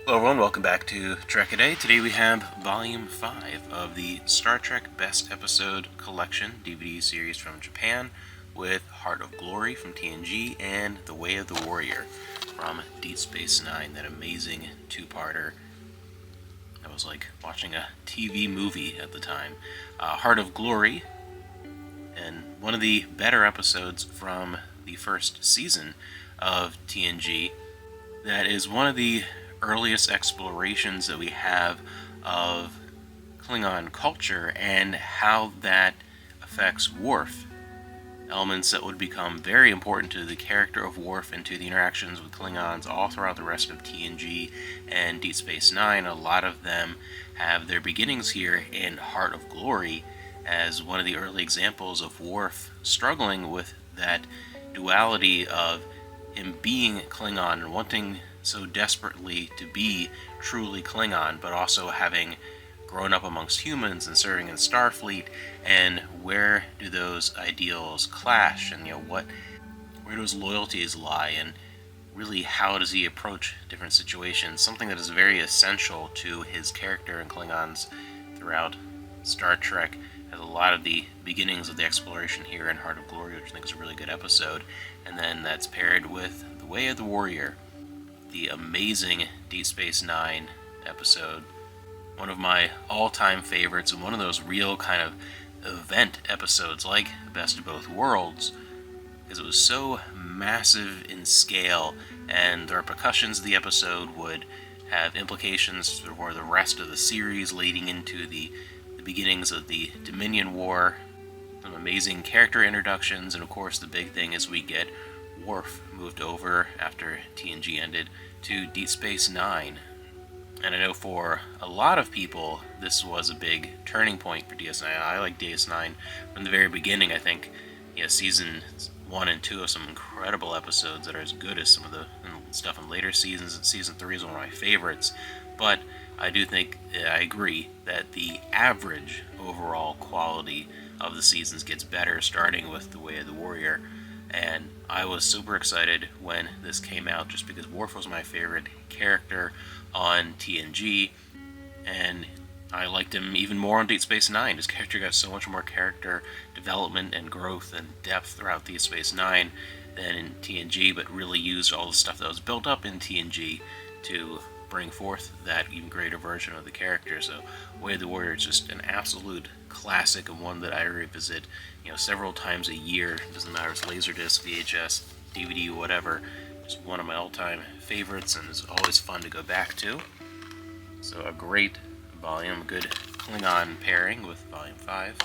Hello everyone, welcome back to Trek A Day. Today we have Volume 5 of the Star Trek Best Episode Collection DVD series from Japan, with Heart of Glory from TNG and The Way of the Warrior from Deep Space Nine, that amazing two-parter. That was like watching a TV movie at the time. Heart of Glory, and one of the better episodes from the first season of TNG. That is one of the earliest explorations that we have of Klingon culture and how that affects Worf. Elements that would become very important to the character of Worf and to the interactions with Klingons all throughout the rest of TNG and Deep Space Nine. A lot of them have their beginnings here in Heart of Glory, as one of the early examples of Worf struggling with that duality of him being Klingon and wanting so desperately to be truly Klingon, but also having grown up amongst humans and serving in Starfleet, and where do those ideals clash, and where do those loyalties lie, and really how does he approach different situations, something that is very essential to his character and Klingons throughout Star Trek. Has a lot of the beginnings of the exploration here in Heart of Glory, which I think is a really good episode, and then that's paired with The Way of the Warrior, the amazing Deep Space Nine episode, one of my all-time favorites, and one of those real kind of event episodes like Best of Both Worlds, because it was so massive in scale, and the repercussions of the episode would have implications for the rest of the series leading into the beginnings of the Dominion War. Some amazing character introductions, and of course the big thing is we get Worf moved over after TNG ended to Deep Space Nine. And I know for a lot of people this was a big turning point for DS9. I like DS9 from the very beginning. I think season 1 and 2 have some incredible episodes that are as good as some of the stuff in later seasons, and season 3 is one of my favorites. But I do think, I agree, that the average overall quality of the seasons gets better, starting with The Way of the Warrior. And I was super excited when this came out, just because Worf was my favorite character on TNG, and I liked him even more on Deep Space Nine. His character got so much more character development and growth and depth throughout Deep Space Nine than in TNG, but really used all the stuff that was built up in TNG to bring forth that even greater version of the character. So Way of the Warrior is just an absolute classic, and one that I revisit several times a year. It doesn't matter if it's Laserdisc, VHS, DVD, whatever. Just one of my all-time favorites, and it's always fun to go back to. So a great volume, good Klingon pairing with Volume 5.